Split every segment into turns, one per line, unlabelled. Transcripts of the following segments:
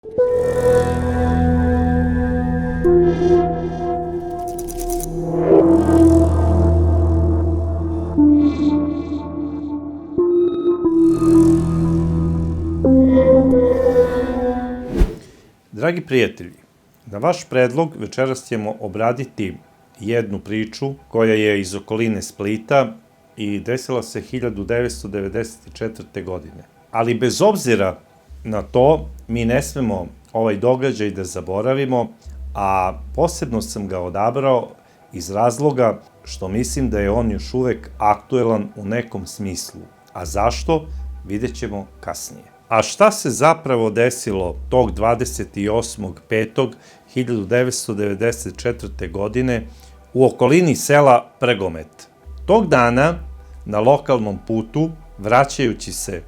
Dragi prijatelji, na vaš predlog večeras ćemo obraditi jednu priču koja je iz okoline Splita i desila se 1994. godine. Ali bez obzira na to, mi ne smemo ovaj događaj da zaboravimo, a posebno sam ga odabrao iz razloga što mislim da je on još uvek aktuelan u nekom smislu. A zašto? Vidjet ćemo kasnije. A šta se zapravo desilo tog 28.5.1994. godine u okolini sela Prgomet? Tog dana na lokalnom putu, vraćajući se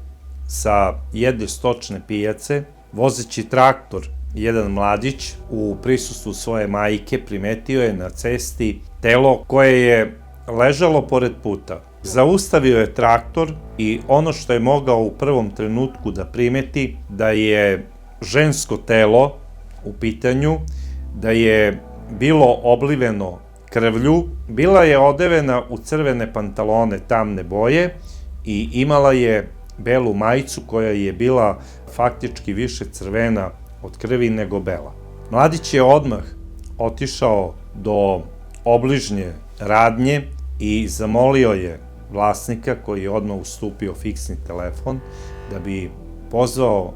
sa jedne stočne pijace, vozeći traktor, jedan mladić u prisustvu svoje majke primetio je na cesti telo koje je ležalo pored puta. Zaustavio je traktor i ono što je mogao u prvom trenutku da primeti, da je žensko telo u pitanju, da je bilo obliveno krvlju, bila je odevena u crvene pantalone tamne boje i imala je belu majicu koja je bila faktički više crvena od krvi nego bela. Mladić je odmah otišao do obližnje radnje i zamolio je vlasnika, koji je odmah ustupio fiksni telefon, da bi pozvao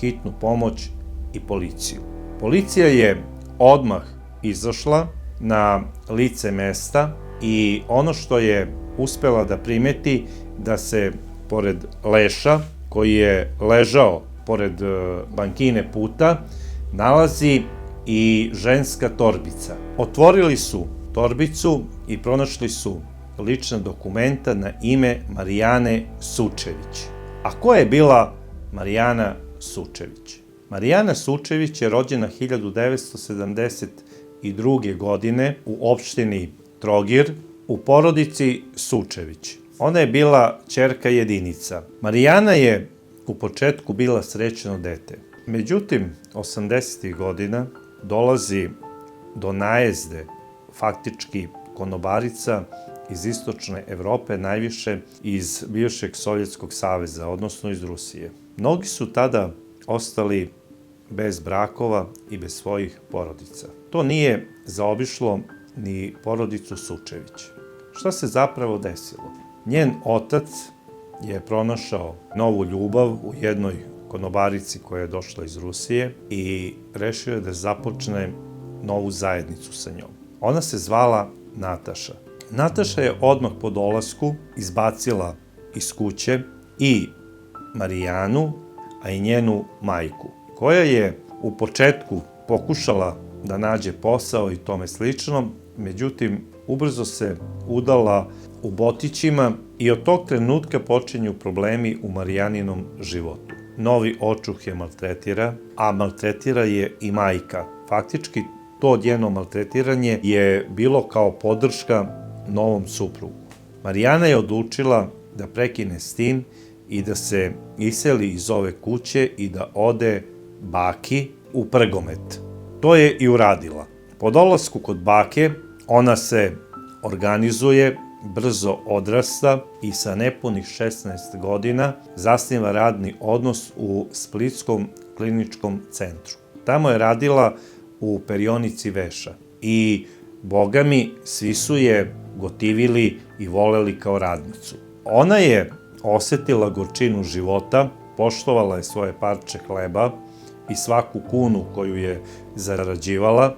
hitnu pomoć i policiju. Policija je odmah izašla na lice mesta i ono što je uspela da primeti, da se pored leša, koji je ležao pored bankine puta, nalazi i ženska torbica. Otvorili su torbicu i pronašli su lična dokumenta na ime Marijane Sučević. A ko je bila Marijana Sučević? Marijana Sučević je rođena 1972. godine u opštini Trogir u porodici Sučević. Ona je bila ćerka jedinica. Marijana je u početku bila srećno dete. Međutim, 80. godina dolazi do najezde faktički konobarica iz istočne Evrope, najviše iz bivšeg Sovjetskog saveza, odnosno iz Rusije. Mnogi su tada ostali bez brakova i bez svojih porodica. To nije zaobišlo ni porodicu Sučević. Šta se zapravo desilo? Njen otac je pronašao novu ljubav u jednoj konobarici koja je došla iz Rusije i rešio je da započne novu zajednicu sa njom. Ona se zvala Nataša. Nataša je odmah po dolasku izbacila iz kuće i Marijanu, a i njenu majku, koja je u početku pokušala da nađe posao i tome slično, međutim, ubrzo se udala u Botićima i od tog trenutka počinju problemi u Marijaninom životu. Novi očuh je maltretira, a maltretira je i majka. Faktički, to njeno maltretiranje je bilo kao podrška novom suprugu. Marijana je odlučila da prekine s tim i da se iseli iz ove kuće i da ode baki u Prgomet. To je i uradila. Po dolasku kod bake, ona se organizuje, brzo odrasta i sa nepunih 16 godina zasniva radni odnos u Splitskom kliničkom centru. Tamo je radila u perionici veša i, boga mi, svi su je gotivili i voleli kao radnicu. Ona je osetila gorčinu života, poštovala je svoje parče hleba i svaku kunu koju je zarađivala,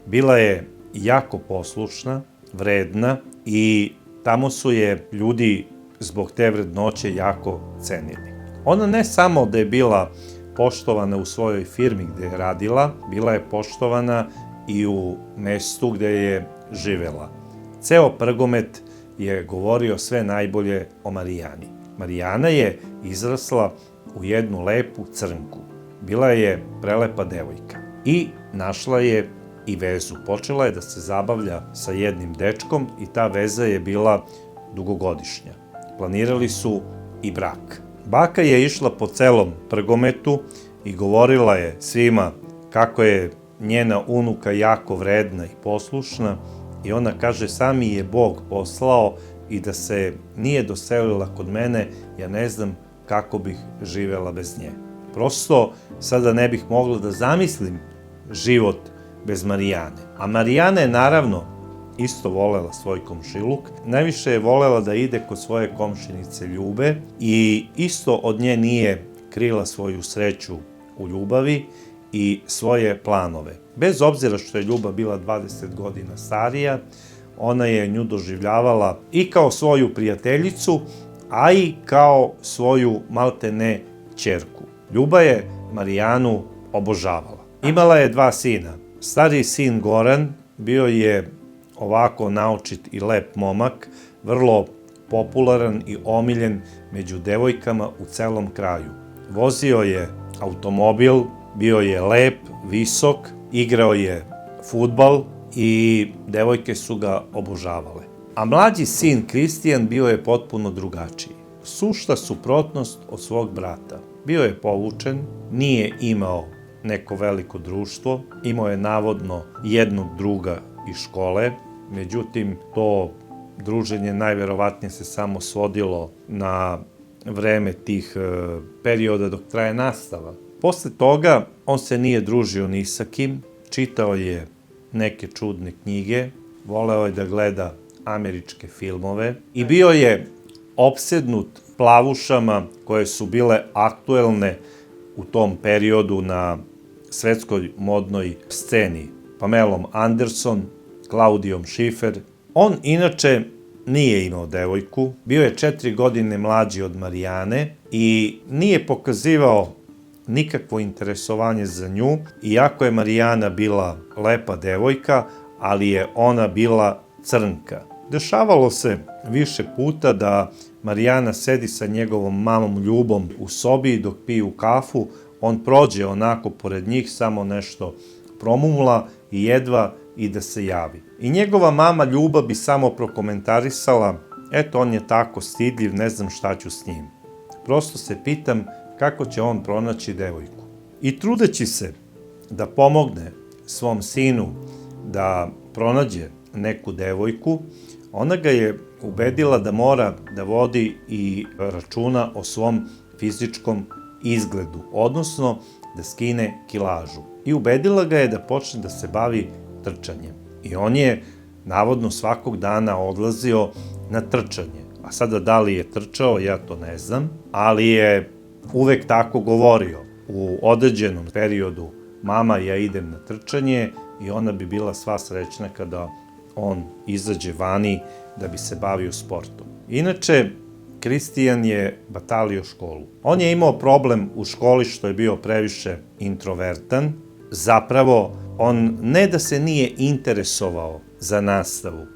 bila je jako poslušna, vredna i tamo su je ljudi zbog te vrednoće jako cenili. Ona ne samo da je bila poštovana u svojoj firmi gde je radila, bila je poštovana i u mestu gde je živela. Ceo Prgomet je govorio sve najbolje o Marijani. Marijana je izrasla u jednu lepu crnku. Bila je prelepa devojka i našla je i vezu. Počela je da se zabavlja sa jednim dečkom i ta veza je bila dugogodišnja. Planirali su i brak. Baka je išla po celom Prgometu i govorila je svima kako je njena unuka jako vredna i poslušna i ona kaže sami je Bog poslao i da se nije doselila kod mene, ja ne znam kako bih živela bez nje. Prosto sada ne bih mogla da zamislim život bez Marijane. A Marijana je naravno isto volela svoj komšiluk, najviše je volela da ide kod svoje komšinice Ljube i isto od nje nije krila svoju sreću u ljubavi i svoje planove. Bez obzira što je Ljuba bila 20 godina starija, ona je nju doživljavala i kao svoju prijateljicu, a i kao svoju maltene ćerku. Ljuba je Marijanu obožavala. Imala je 2 sina. Stariji sin Goran bio je ovako naočit i lep momak, vrlo popularan i omiljen među devojkama u celom kraju. Vozio je automobil, bio je lep, visok, igrao je fudbal i devojke su ga obožavale. A mlađi sin Kristijan bio je potpuno drugačiji. Sušta suprotnost od svog brata. Bio je povučen, nije imao neko veliko društvo, imao je navodno jednog druga iz škole, međutim to druženje najverovatnije se samo svodilo na vreme tih perioda dok traje nastava. Posle toga on se nije družio ni sa kim, čitao je neke čudne knjige, voleo je da gleda američke filmove i bio je opsednut plavušama koje su bile aktuelne u tom periodu na svetskoj modnoj sceni. Pamelom Anderson, Klaudijom Šifer. On inače nije imao devojku, bio je 4 godine mlađi od Marijane i nije pokazivao nikakvo interesovanje za nju, iako je Marijana bila lepa devojka, ali je ona bila crnka. Dešavalo se više puta da Marijana sedi sa njegovom mamom Ljubom u sobi dok piju kafu, on prođe onako pored njih, samo nešto promumla i jedva i da se javi. I njegova mama Ljuba bi samo prokomentarisala, eto on je tako stidljiv, ne znam šta ću s njim. Prosto se pitam kako će on pronaći devojku. I trudeći se da pomogne svom sinu da pronađe neku devojku, ona ga je ubedila da mora da vodi i računa o svom fizičkom izgledu, odnosno da skine kilažu. I ubedila ga je da počne da se bavi trčanjem. I on je navodno svakog dana odlazio na trčanje. A sada da li je trčao, ja to ne znam, ali je uvek tako govorio. U određenom periodu mama, ja idem na trčanje i ona bi bila sva srećna kada on izađe vani da bi se bavio sportom. Inače, Kristijan je batalio školu. On je imao problem u školi što je bio previše introvertan. Zapravo, on ne da se nije interesovao za nastavu,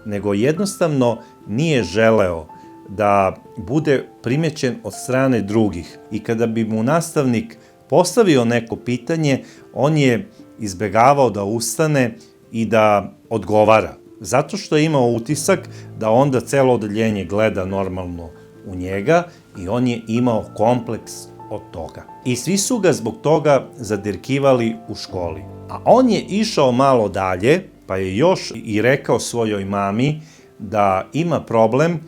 nego jednostavno nije želeo da bude primećen od strane drugih. I kada bi mu nastavnik postavio neko pitanje, on je izbegavao da ustane i da odgovara. Zato što je imao utisak da onda celo odeljenje gleda normalno u njega i on je imao kompleks od toga. I svi su ga zbog toga zadirkivali u školi. A on je išao malo dalje, pa je još i rekao svojoj mami da ima problem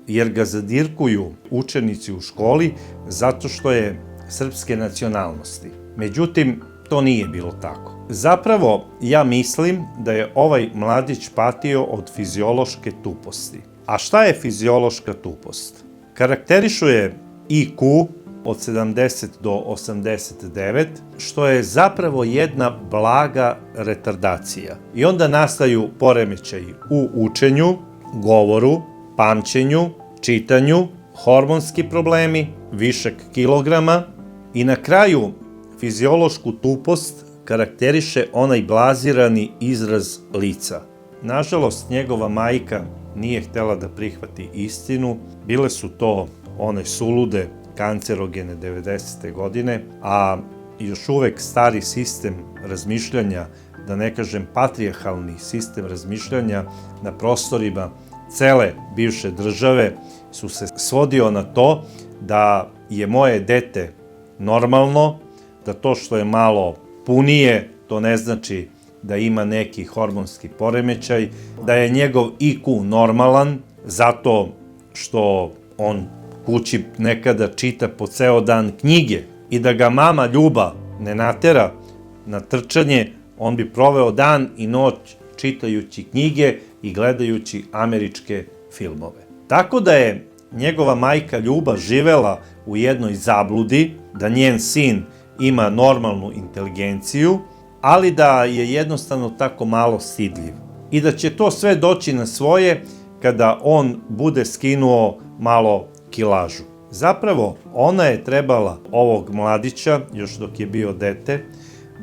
jer ga zadirkuju učenici u školi zato što je srpske nacionalnosti. Međutim, to nije bilo tako. Zapravo, ja mislim da je ovaj mladić patio od fiziološke tuposti. A šta je fiziološka tupost? Karakterišu je IQ od 70 do 89, što je zapravo jedna blaga retardacija. I onda nastaju poremećaji u učenju, govoru, pamćenju, čitanju, hormonski problemi, višak kilograma i na kraju fiziološku tupost karakteriše onaj blazirani izraz lica. Nažalost, njegova majka nije htela da prihvati istinu, bile su to one sulude, kancerogene 90. godine, a još uvek stari sistem razmišljanja, da ne kažem patrijarhalni sistem razmišljanja na prostorima cele bivše države su se svodio na to da je moje dete normalno, da to što je malo punije, to ne znači da ima neki hormonski poremećaj, da je njegov IQ normalan, zato što on kući nekada čita po ceo dan knjige i da ga mama Ljuba ne natera na trčanje, on bi proveo dan i noć čitajući knjige i gledajući američke filmove. Tako da je njegova majka Ljuba živela u jednoj zabludi, da njen sin ima normalnu inteligenciju, ali da je jednostavno tako malo stidljiv. I da će to sve doći na svoje kada on bude skinuo malo kilažu. Zapravo, ona je trebala ovog mladića, još dok je bio dete,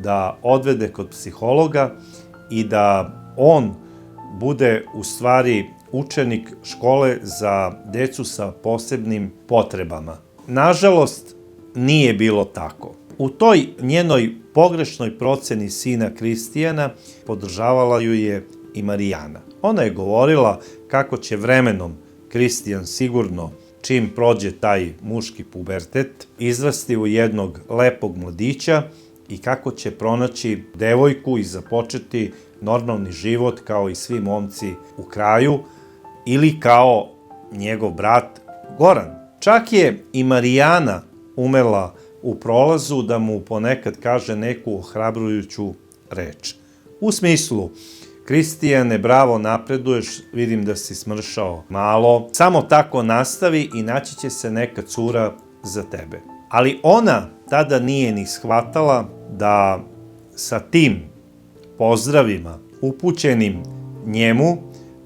da odvede kod psihologa i da on bude u stvari učenik škole za decu sa posebnim potrebama. Nažalost, nije bilo tako. U toj njenoj pogrešnoj proceni sina Kristijana podržavala ju je i Marijana. Ona je govorila kako će vremenom Kristijan sigurno, čim prođe taj muški pubertet, izrasti u jednog lepog mladića i kako će pronaći devojku i započeti normalni život kao i svi momci u kraju ili kao njegov brat Goran. Čak je i Marijana umela u prolazu da mu ponekad kaže neku ohrabrujuću reč. U smislu, Kristijane, bravo, napreduješ, vidim da si smršao malo, samo tako nastavi i naći će se neka cura za tebe. Ali ona tada nije ni shvatala da sa tim pozdravima upućenim njemu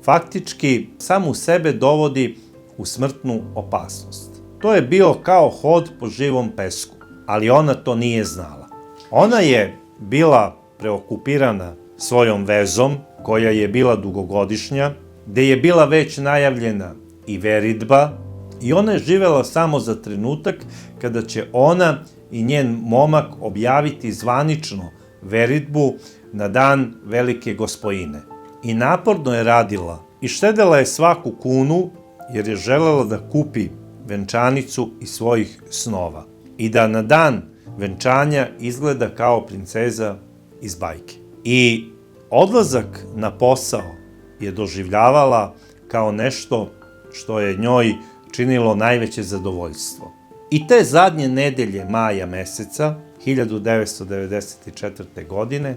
faktički samu sebe dovodi u smrtnu opasnost. To je bio kao hod po živom pesku, ali ona to nije znala. Ona je bila preokupirana svojom vezom, koja je bila dugogodišnja, gde je bila već najavljena i veridba, i ona je živela samo za trenutak kada će ona i njen momak objaviti zvanično veridbu na dan Velike Gospojine. I naporno je radila i štedela je svaku kunu, jer je želela da kupi venčanicu iz svojih snova i da na dan venčanja izgleda kao princeza iz bajke. I odlazak na posao je doživljavala kao nešto što je njoj činilo najveće zadovoljstvo. I te zadnje nedelje maja meseca 1994. godine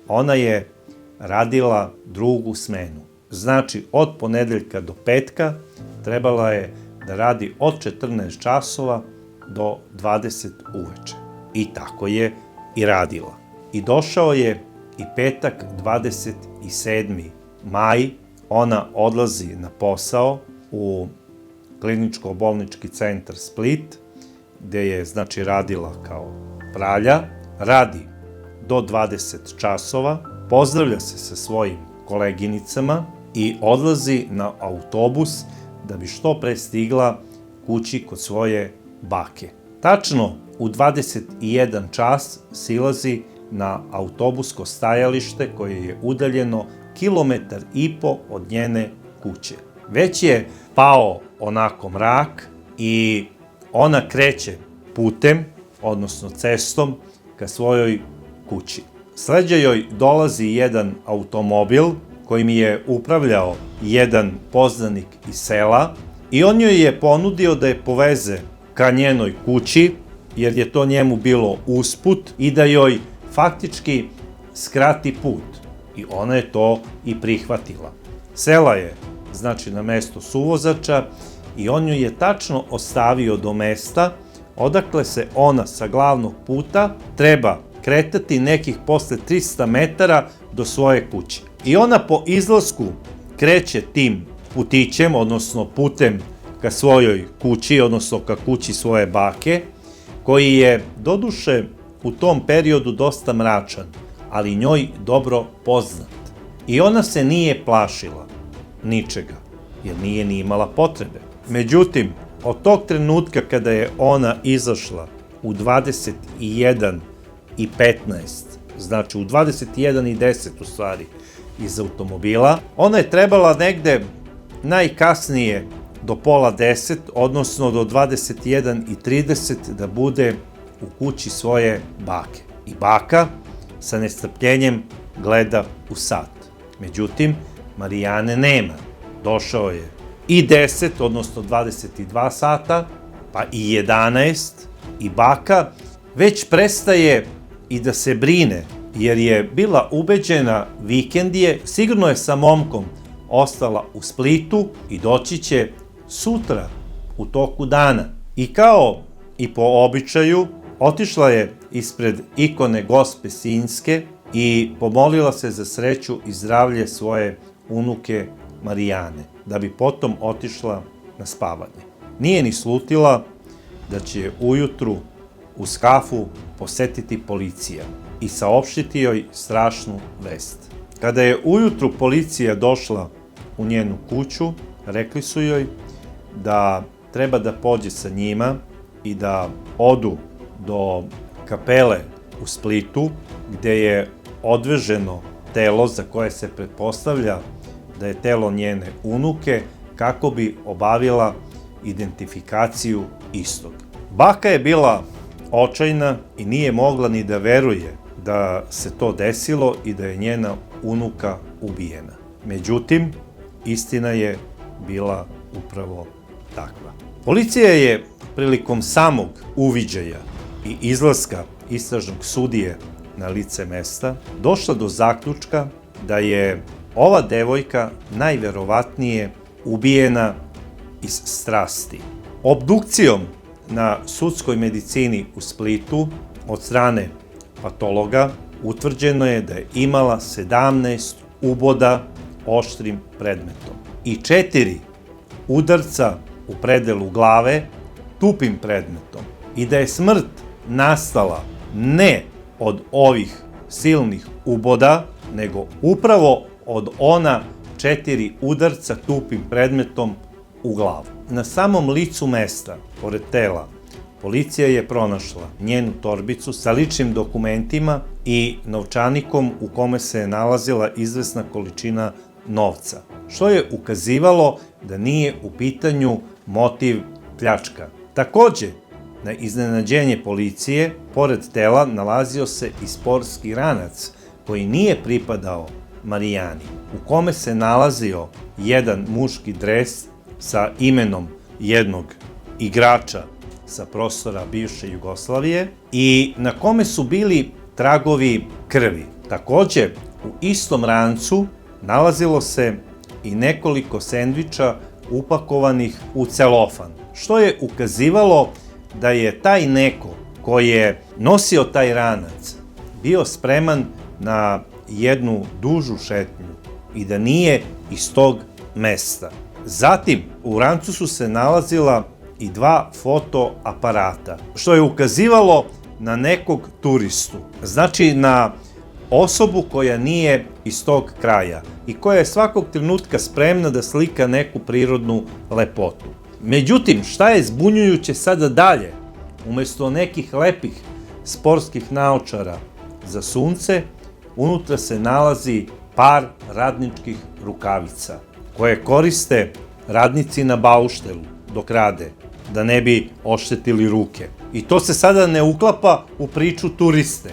ona je radila drugu smenu. Znači, od ponedeljka do petka trebala je da radi od 14 časova do 20 uveče. I tako je i radila. I došao je i petak 27. maj, ona odlazi na posao u kliničko-bolnički centar Split, gde je, znači, radila kao pralja, radi do 20 časova, pozdravlja se sa svojim koleginicama i odlazi na autobus da bi što pre stigla kući kod svoje bake. Tačno u 21 čas silazi na autobusko stajalište koje je udaljeno 1,5 km od njene kuće. Već je pao onako mrak i ona kreće putem, odnosno cestom, ka svojoj kući. Sleđa joj dolazi jedan automobil kojim je upravljao jedan poznanik iz sela i on joj je ponudio da je poveze ka njenoj kući, jer je to njemu bilo usput i da joj faktički skrati put. I ona je to i prihvatila. Sela je, znači, na mesto suvozača i on joj je tačno ostavio do mesta odakle se ona sa glavnog puta treba kretati nekih posle 300 metara do svoje kuće. I ona po izlasku kreće tim putićem, odnosno putem ka svojoj kući, odnosno ka kući svoje bake, koji je, doduše, u tom periodu dosta mračan, ali njoj dobro poznat. I ona se nije plašila ničega, jer nije ni imala potrebe. Međutim, od tog trenutka kada je ona izašla u 21:15, znači u 21:10 u stvari, iz automobila, ona je trebala negde najkasnije do 9:30, odnosno do 21:30 da bude u kući svoje bake. I baka sa nestrpljenjem gleda u sat. Međutim, Marijane nema. Došao je i 10, odnosno 22 sata, pa i 11, i baka već prestaje i da se brine, jer je bila ubeđena vikend je, sigurno je sa momkom ostala u Splitu i doći će sutra u toku dana. I kao i po običaju, otišla je ispred ikone Gospe Sinjske i pomolila se za sreću i zdravlje svoje unuke Marijane, da bi potom otišla na spavanje. Nije ni slutila da će ujutru uz kafu posetiti policija i saopštiti joj strašnu vest. Kada je ujutru policija došla u njenu kuću, rekli su joj da treba da pođe sa njima i da odu do kapele u Splitu, gde je odveženo telo za koje se pretpostavlja da je telo njene unuke, kako bi obavila identifikaciju istog. Baka je bila očajna i nije mogla ni da veruje da se to desilo i da je njena unuka ubijena. Međutim, istina je bila upravo takva. Policija je prilikom samog uviđaja i izlaska istražnog sudije na lice mesta došla do zaključka da je ova devojka najverovatnije ubijena iz strasti. Obdukcijom na sudskoj medicini u Splitu od strane patologa utvrđeno je da je imala 17 uboda oštrim predmetom i 4 udarca u predelu glave tupim predmetom i da je smrt nastala ne od ovih silnih uboda, nego upravo od ona 4 udarca tupim predmetom u glavu. Na samom licu mesta, pored tela, policija je pronašla njenu torbicu sa ličnim dokumentima i novčanikom u kome se nalazila izvesna količina novca, što je ukazivalo da nije u pitanju motiv pljačka. Takođe, na iznenađenje policije, pored tela nalazio se i sportski ranac koji nije pripadao Marijani, u kome se nalazio jedan muški dres sa imenom jednog igrača sa prostora bivše Jugoslavije i na kome su bili tragovi krvi. Takođe, u istom rancu nalazilo se i nekoliko sendviča upakovanih u celofan, što je ukazivalo da je taj neko koji je nosio taj ranac bio spreman na jednu dužu šetnju i da nije iz tog mesta. Zatim, u rancu su se nalazila i 2 fotoaparata, što je ukazivalo na nekog turistu. Znači, na osobu koja nije iz tog kraja i koja je svakog trenutka spremna da slika neku prirodnu lepotu. Međutim, šta je zbunjujuće sada dalje? Umesto nekih lepih sportskih naočara za sunce, unutra se nalazi par radničkih rukavica, koje koriste radnici na bauštelu dok rade, da ne bi oštetili ruke. I to se sada ne uklapa u priču turiste.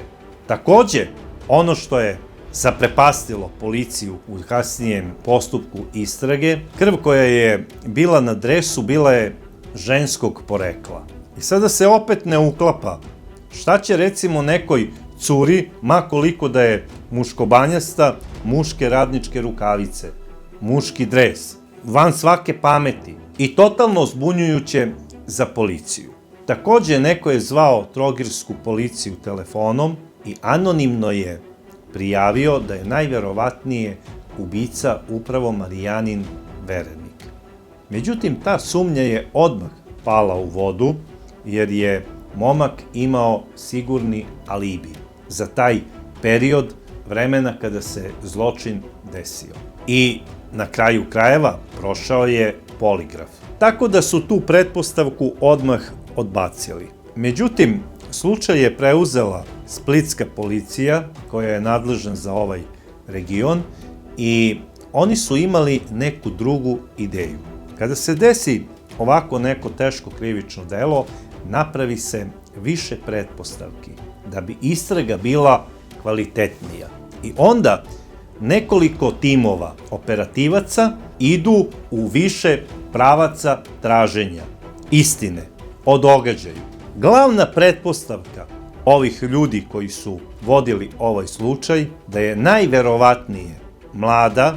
Takođe, ono što je zaprepastilo policiju u kasnijem postupku istrage, krv koja je bila na dresu bila je ženskog porekla. I sada se opet ne uklapa. Šta će recimo nekoj curi, ma koliko da je muškobanjasta, muške radničke rukavice, muški dres, van svake pameti i totalno zbunjujuće za policiju. Takođe, neko je zvao trogirsku policiju telefonom i anonimno je prijavio da je najverovatnije ubica upravo Marijanin verenik. Međutim, ta sumnja je odmah pala u vodu, jer je momak imao sigurni alibi za taj period vremena kada se zločin desio. I na kraju krajeva prošao je poligraf. Tako da su tu pretpostavku odmah odbacili. Međutim, slučaj je preuzela splitska policija, koja je nadležna za ovaj region, i oni su imali neku drugu ideju. Kada se desi ovako neko teško krivično delo, napravi se više pretpostavki, da bi istraga bila kvalitetnija. I onda nekoliko timova operativaca idu u više pravaca traženja istine o događaju. Glavna pretpostavka ovih ljudi koji su vodili ovaj slučaj da je najverovatnije mlada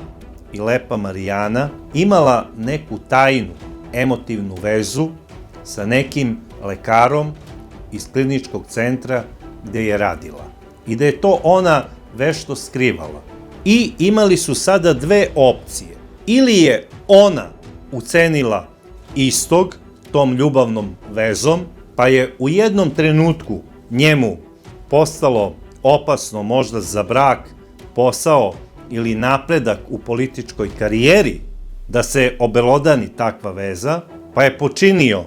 i lepa Marijana imala neku tajnu emotivnu vezu sa nekim lekarom iz kliničkog centra gde je radila i da je to ona vešto skrivala. I imali su sada dve opcije. Ili je ona ucenila istog tom ljubavnom vezom, pa je u jednom trenutku njemu postalo opasno možda za brak, posao ili napredak u političkoj karijeri, da se obelodani takva veza, pa je počinio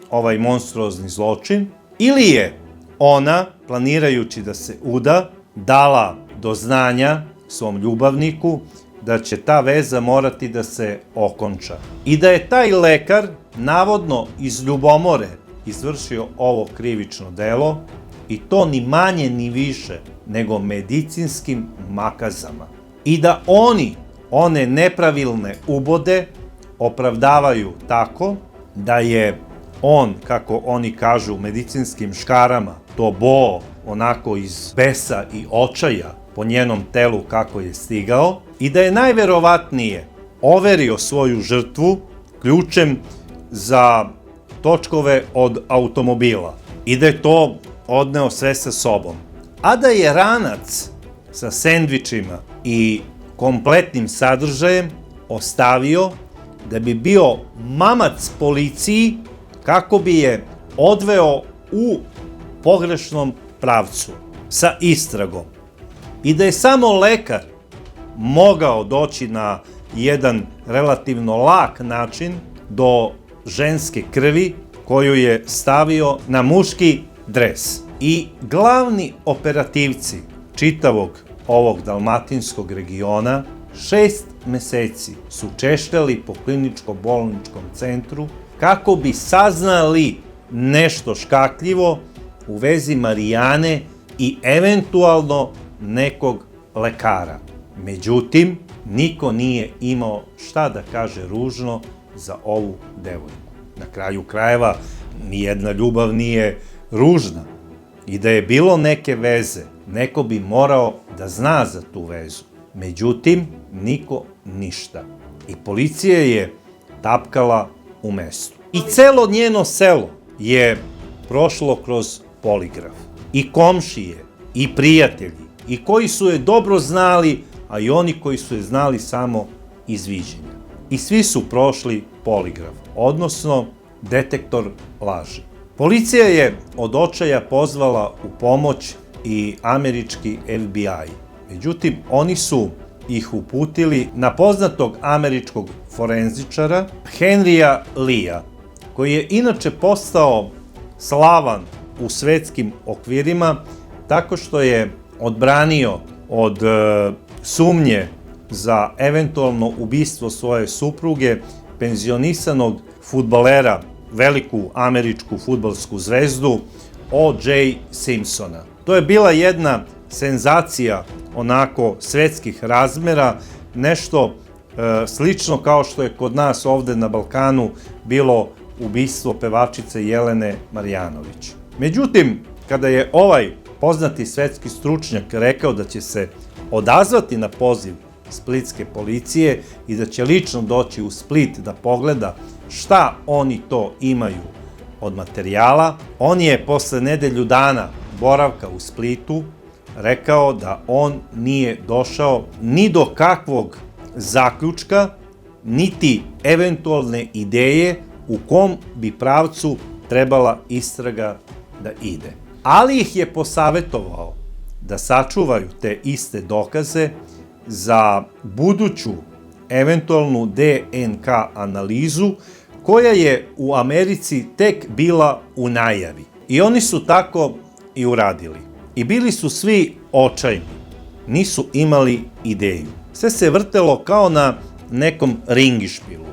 ovaj monstruozni zločin, ili je ona, planirajući da se uda, dala do znanja svom ljubavniku da će ta veza morati da se okonča. I da je taj lekar, navodno iz ljubomore, izvršio ovo krivično delo, i to ni manje ni više nego medicinskim makazama. I da oni, one nepravilne ubode, opravdavaju tako da je on, kako oni kažu medicinskim škarama, to boo onako iz besa i očaja po njenom telu kako je stigao, i da je najverovatnije overio svoju žrtvu ključem za točkove od automobila i da je to odneo sve sa sobom. A da je ranac sa sendvičima i kompletnim sadržajem ostavio da bi bio mamac policiji kako bi je odveo u pogrešnom pravcu sa istragom. I da je samo lekar mogao doći na jedan relativno lak način do ženske krvi koju je stavio na muški dres. I glavni operativci čitavog ovog dalmatinskog regiona 6 meseci su češljali po kliničko-bolničkom centru kako bi saznali nešto škakljivo u vezi Marijane i eventualno nekog lekara. Međutim, niko nije imao šta da kaže ružno za ovu devojku. Na kraju krajeva, nijedna ljubav nije ružna. I da je bilo neke veze, neko bi morao da zna za tu vezu. Međutim, niko ništa. I policija je tapkala u mestu. I celo njeno selo je prošlo kroz poligraf. I komšije, i prijatelji, i koji su je dobro znali, a i oni koji su je znali samo iz viđenja. I svi su prošli poligraf, odnosno detektor laži. Policija je od očaja pozvala u pomoć i američki FBI. Međutim, oni su ih uputili na poznatog američkog forenzičara Henrya Leea, koji je inače postao slavan u svetskim okvirima tako što je odbranio od sumnje za eventualno ubistvo svoje supruge penzionisanog fudbalera, veliku američku fudbalsku zvezdu O.J. Simpsona. To je bila jedna senzacija onako svetskih razmera, nešto slično kao što je kod nas ovde na Balkanu bilo ubistvo pevačice Jelene Marjanović. Međutim, kada je ovaj poznati svetski stručnjak rekao da će se odazvati na poziv splitske policije i da će lično doći u Split da pogleda šta oni to imaju od materijala, on je posle nedelju dana boravka u Splitu rekao da on nije došao ni do kakvog zaključka, niti eventualne ideje u kom bi pravcu trebala istraga da ide. Ali ih je posavetovao da sačuvaju te iste dokaze za buduću eventualnu DNK analizu koja je u Americi tek bila u najavi. I oni su tako i uradili. I bili su svi očajni. Nisu imali ideju. Sve se vrtelo kao na nekom ringišpilu.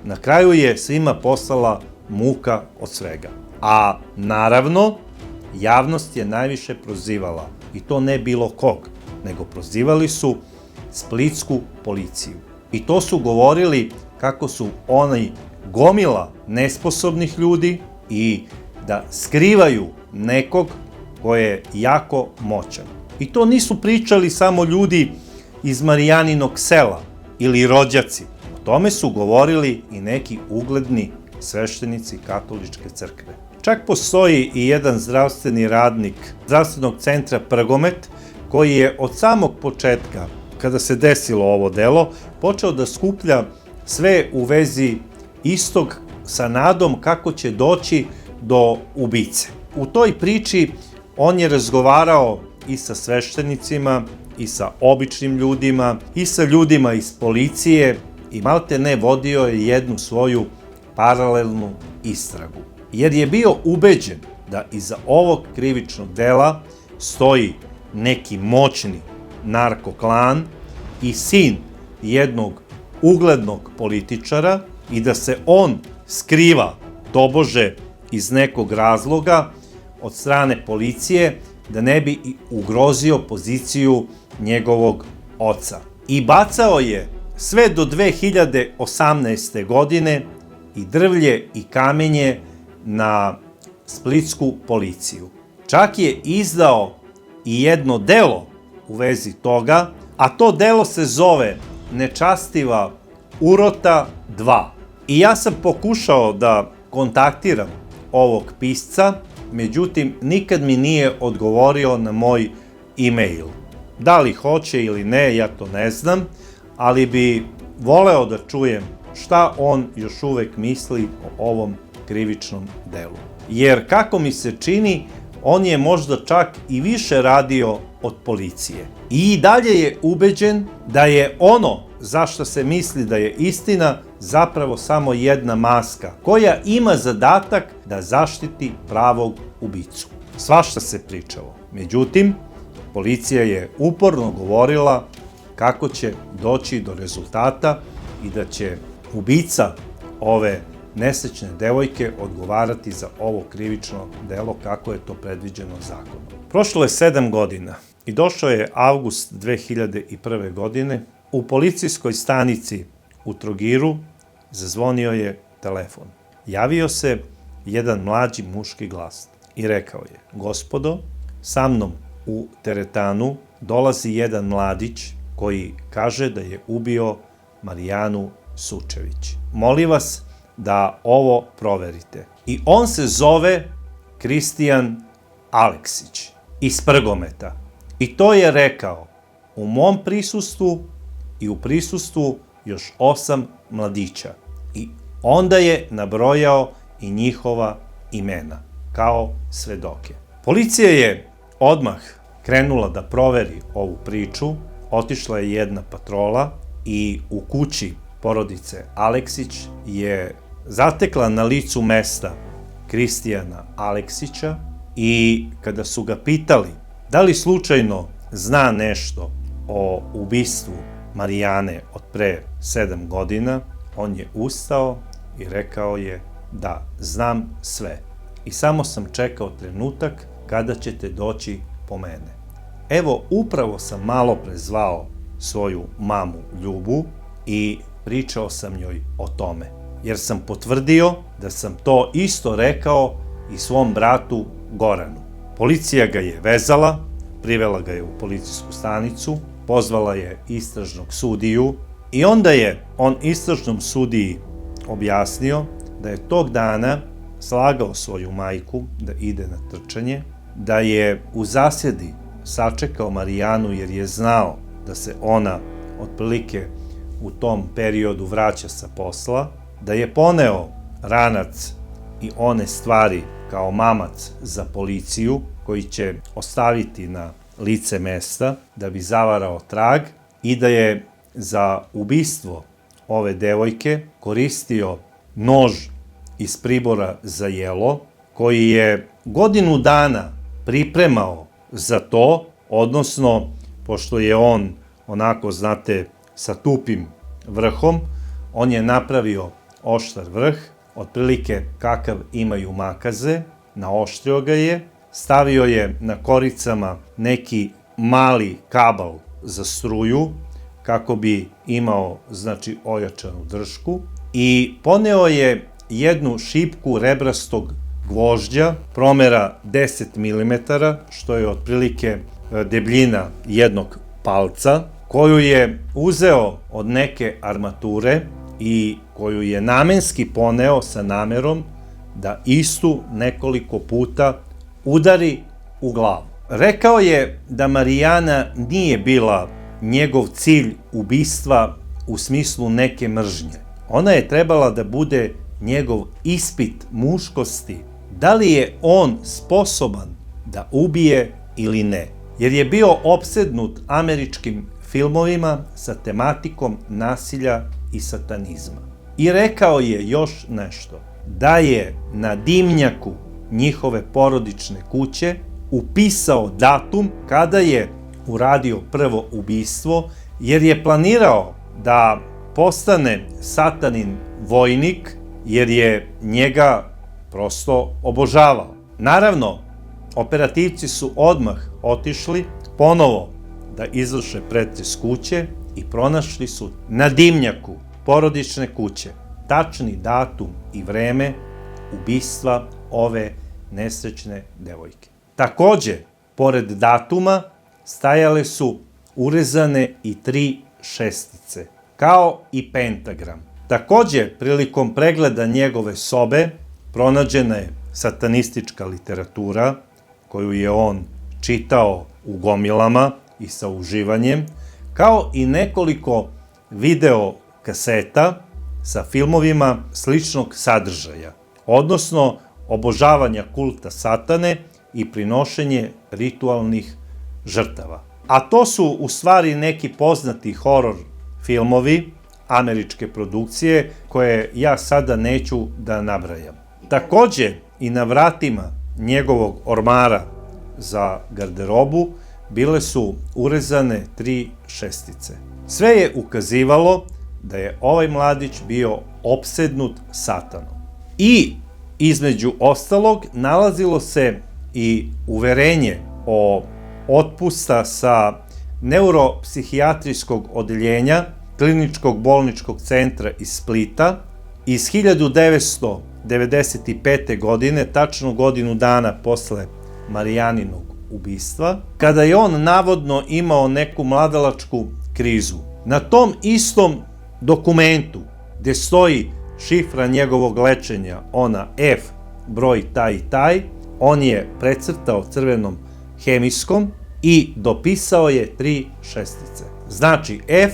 Na kraju je svima postala muka od svega. A naravno, javnost je najviše prozivala, i to ne bilo kog, nego prozivali su splitsku policiju. I to su govorili kako su oni gomila nesposobnih ljudi i da skrivaju nekog ko je jako moćan. I to nisu pričali samo ljudi iz Marijaninog sela ili rođaci. O tome su govorili i neki ugledni sveštenici katoličke crkve. Čak postoji i jedan zdravstveni radnik zdravstvenog centra Prgomet koji je od samog početka, kada se desilo ovo delo, počeo da skuplja sve u vezi istog sa nadom kako će doći do ubice. U toj priči on je razgovarao i sa sveštenicima, i sa običnim ljudima, i sa ljudima iz policije i malte ne vodio je jednu svoju paralelnu istragu. Jer je bio ubeđen da iza ovog krivičnog dela stoji neki moćni narkoklan i sin jednog uglednog političara i da se on skriva, tobože iz nekog razloga, od strane policije, da ne bi ugrozio poziciju njegovog oca. I bacao je sve do 2018. godine i drvlje i kamenje na splitsku policiju. Čak je izdao i jedno delo u vezi toga, a to delo se zove Nečastiva urota 2. I ja sam pokušao da kontaktiram ovog pisca, međutim, nikad mi nije odgovorio na moj e-mail. Da li hoće ili ne, ja to ne znam, ali bi voleo da čujem šta on još uvek misli o ovom krivičnom delu. Jer, kako mi se čini, on je možda čak i više radio od policije. I dalje je ubeđen da je ono za što se misli da je istina zapravo samo jedna maska koja ima zadatak da zaštiti pravog ubicu. Svašta se pričalo. Međutim, policija je uporno govorila kako će doći do rezultata i da će ubica ove nesrećne devojke odgovarati za ovo krivično delo kako je to predviđeno zakonom. Prošlo je 7 godina i došao je avgust 2001. godine. U policijskoj stanici u Trogiru zazvonio je telefon. Javio se jedan mlađi muški glas i rekao je: gospodo, sa mnom u teretanu dolazi jedan mladić koji kaže da je ubio Marijanu Sučević. Molim vas da ovo proverite. I on se zove Kristijan Aleksić iz Prgometa. I to je rekao u mom prisustvu i u prisustvu još 8 mladića. I onda je nabrojao i njihova imena kao svedoke. Policija je odmah krenula da proveri ovu priču. Otišla je jedna patrola i u kući porodice Aleksić je zatekla na licu mesta Kristijana Aleksića i kada su ga pitali da li slučajno zna nešto o ubistvu Marijane od pre 7 godina, on je ustao i rekao je: da, znam sve i samo sam čekao trenutak kada ćete doći po mene. Evo, upravo sam malo pre zvao svoju mamu Ljubu i pričao sam njoj o tome, jer sam potvrdio da sam to isto rekao i svom bratu Goranu. Policija ga je vezala, privela ga je u policijsku stanicu, pozvala je istražnog sudiju i onda je on istražnom sudiji objasnio da je tog dana slagao svoju majku da ide na trčanje, da je u zasjedi sačekao Marijanu jer je znao da se ona otprilike u tom periodu vraća sa posla, da je poneo ranac i one stvari kao mamac za policiju koji će ostaviti na lice mesta da bi zavarao trag i da je za ubistvo ove devojke koristio nož iz pribora za jelo koji je godinu dana pripremao za to, odnosno, pošto je on onako, znate, sa tupim vrhom, on je napravio oštar vrh, otprilike kakav imaju makaze, naoštrio ga je stavio je na koricama neki mali kabal za struju, kako bi imao, znači, ojačanu dršku, i poneo je jednu šipku rebrastog gvožđa, promera 10 mm, što je otprilike debljina jednog palca, koju je uzeo od neke armature i koju je namenski poneo sa namerom da istu nekoliko puta udari u glavu. Rekao je da Marijana nije bila njegov cilj ubistva u smislu neke mržnje. Ona je trebala da bude njegov ispit muškosti, da li je on sposoban da ubije ili ne, jer je bio opsednut američkim filmovima sa tematikom nasilja i satanizma. I rekao je još nešto, da je na dimnjaku njihove porodične kuće upisao datum kada je uradio prvo ubistvo, jer je planirao da postane satanin vojnik, jer je njega prosto obožavao. Naravno, operativci su odmah otišli ponovo da izvrše pretres kuće i pronašli su na dimnjaku porodične kuće tačni datum i vreme ubistva ove nesrećne devojke. Takođe, pored datuma stajale su urezane i 3 šestice, kao i pentagram. Takođe, prilikom pregleda njegove sobe pronađena je satanistička literatura koju je on čitao u gomilama i sa uživanjem, kao i nekoliko video kaseta sa filmovima sličnog sadržaja, odnosno obožavanja kulta satane i prinošenje ritualnih žrtava. A to su u stvari neki poznati horor filmovi američke produkcije koje ja sada neću da nabrajam. Takođe, i na vratima njegovog ormara za garderobu bile su urezane 3 šestice. Sve je ukazivalo da je ovaj mladić bio opsednut satanom. I, između ostalog, nalazilo se i uverenje o otpusta sa neuropsihijatrijskog odeljenja Kliničkog bolničkog centra iz Splita iz 1995. godine, tačno godinu dana posle Marijaninog ubistva, kada je on navodno imao neku mladalačku krizu. Na tom istom dokumentu, gde stoji šifra njegovog lečenja, ona F, broj taj i taj, on je precrtao crvenom hemijskom i dopisao je 3 šestice. Znači F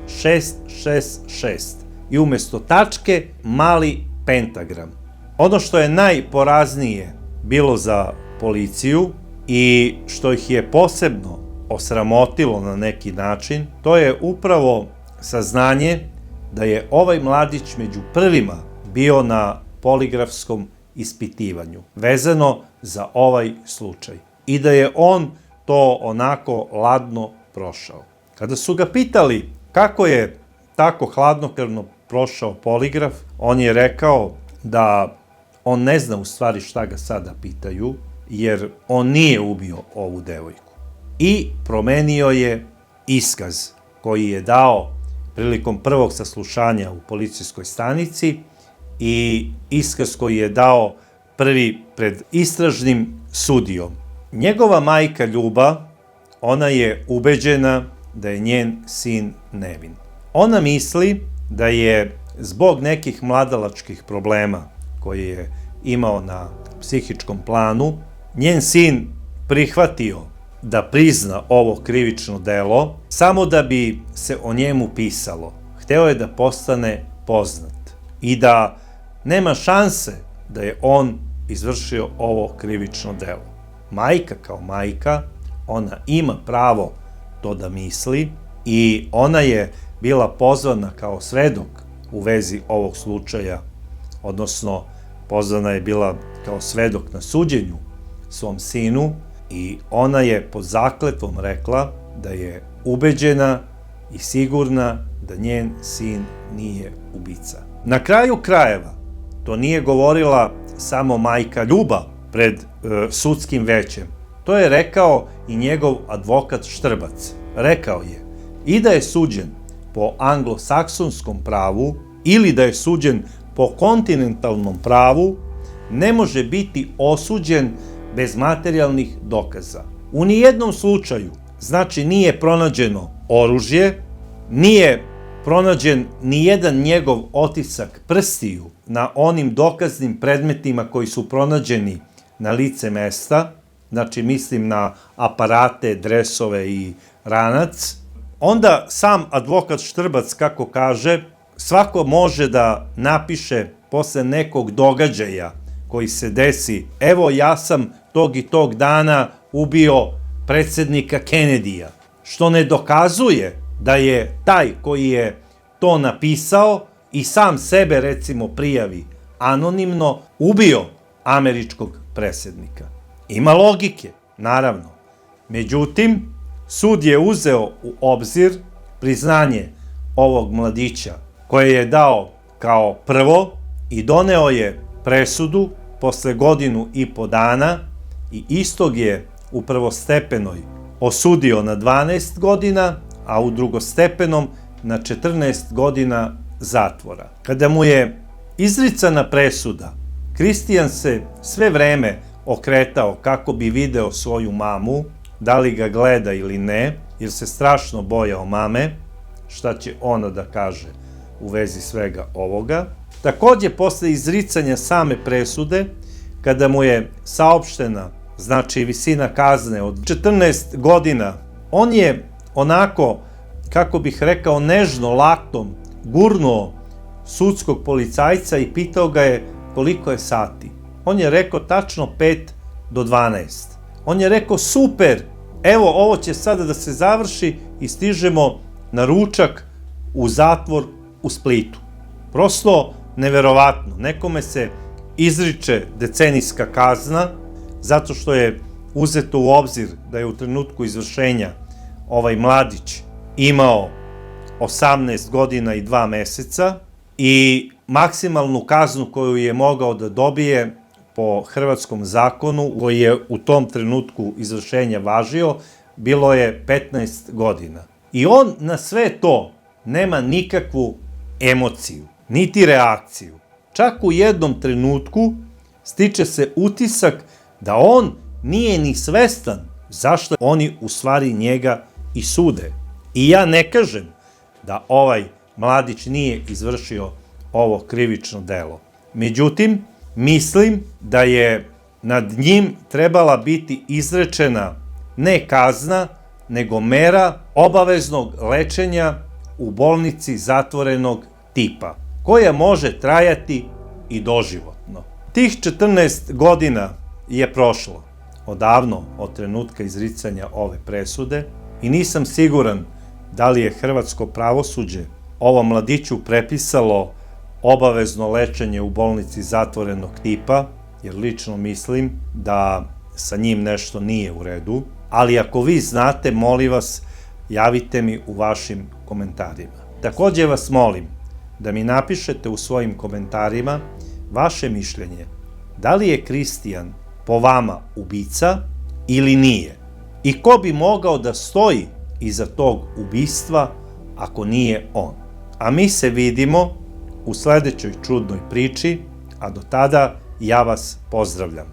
666 i umesto tačke mali pentagram. Ono što je najporaznije bilo za policiju i što ih je posebno osramotilo na neki način, to je upravo saznanje da je ovaj mladić među prvima bio na poligrafskom ispitivanju, vezano za ovaj slučaj. I da je on to onako ladno prošao. Kada su ga pitali kako je tako hladnokrvno prošao poligraf, on je rekao da on ne zna u stvari šta ga sada pitaju, jer on nije ubio ovu devojku. I promenio je iskaz koji je dao prilikom prvog saslušanja u policijskoj stanici i iskaz koji je dao prvi pred istražnim sudijom. Njegova majka Ljuba, ona je ubeđena da je njen sin nevin. Ona misli da je zbog nekih mladalačkih problema koje je imao na psihičkom planu, njen sin prihvatio da prizna ovo krivično delo samo da bi se o njemu pisalo. Hteo je da postane poznat i da nema šanse da je on izvršio ovo krivično delo. Majka kao majka, ona ima pravo to da misli i ona je bila pozvana kao svedok u vezi ovog slučaja, odnosno pozvana je bila kao svedok na suđenju svom sinu i ona je pod zakletvom rekla da je ubeđena i sigurna da njen sin nije ubica. Na kraju krajeva, to nije govorila samo majka Ljuba pred sudskim većem. To je rekao i njegov advokat Štrbac. Rekao je i da je suđen po anglosaksonskom pravu ili da je suđen po kontinentalnom pravu, ne može biti osuđen bez materijalnih dokaza. U nijednom slučaju, znači nije pronađeno oružje, nije pronađen nijedan njegov otisak prstiju na onim dokaznim predmetima koji su pronađeni na lice mesta, znači mislim na aparate, dresove i ranac, onda sam advokat Štrbac, kako kaže, svako može da napiše posle nekog događaja koji se desi, evo ja sam tog i tog dana ubio predsednika Kennedyja, što ne dokazuje da je taj koji je to napisao i sam sebe, recimo, prijavi anonimno, ubio američkog predsednika. Ima logike, naravno. Međutim, sud je uzeo u obzir priznanje ovog mladića koje je dao kao prvo i doneo je presudu posle 1,5 dana i istog je u prvostepenoj osudio na 12 godina, a u drugostepenom na 14 godina zatvora. Kada mu je izricana presuda, Kristijan se sve vreme okretao kako bi video svoju mamu, da li ga gleda ili ne, jer se strašno bojao mame, šta će ona da kaže u vezi svega ovoga. Takođe, posle izricanja same presude, kada mu je saopštena, znači visina kazne od 14 godina, on je onako, kako bih rekao, nežno, laktom gurnuo sudskog policajca i pitao ga je koliko je sati. On je rekao tačno 5 do 12. On je rekao super, evo ovo će sada da se završi i stižemo na ručak u zatvor u Splitu. Prosto neverovatno. Nekome se izriče decenijska kazna zato što je uzeto u obzir da je u trenutku izvršenja ovaj mladić imao 18 godina i 2 meseca i maksimalnu kaznu koju je mogao da dobije po hrvatskom zakonu, koji je u tom trenutku izvršenja važio, bilo je 15 godina. I on na sve to nema nikakvu emociju, niti reakciju. Čak u jednom trenutku stiče se utisak da on nije ni svestan zašto oni u stvari njega i sude. I ja ne kažem da ovaj mladić nije izvršio ovo krivično delo. Međutim, mislim da je nad njim trebala biti izrečena ne kazna, nego mera obaveznog lečenja u bolnici zatvorenog tipa, koja može trajati i doživotno. Tih 14 godina je prošlo odavno od trenutka izricanja ove presude i nisam siguran da li je hrvatsko pravosuđe ovom mladiću prepisalo obavezno lečenje u bolnici zatvorenog tipa, jer lično mislim da sa njim nešto nije u redu, ali ako vi znate, molim vas, javite mi u vašim komentarima. Takođe vas molim da mi napišete u svojim komentarima vaše mišljenje, da li je Kristijan po vama ubica ili nije i ko bi mogao da stoji iza tog ubistva ako nije on. A mi se vidimo u sledećoj čudnoj priči, a do tada ja vas pozdravljam.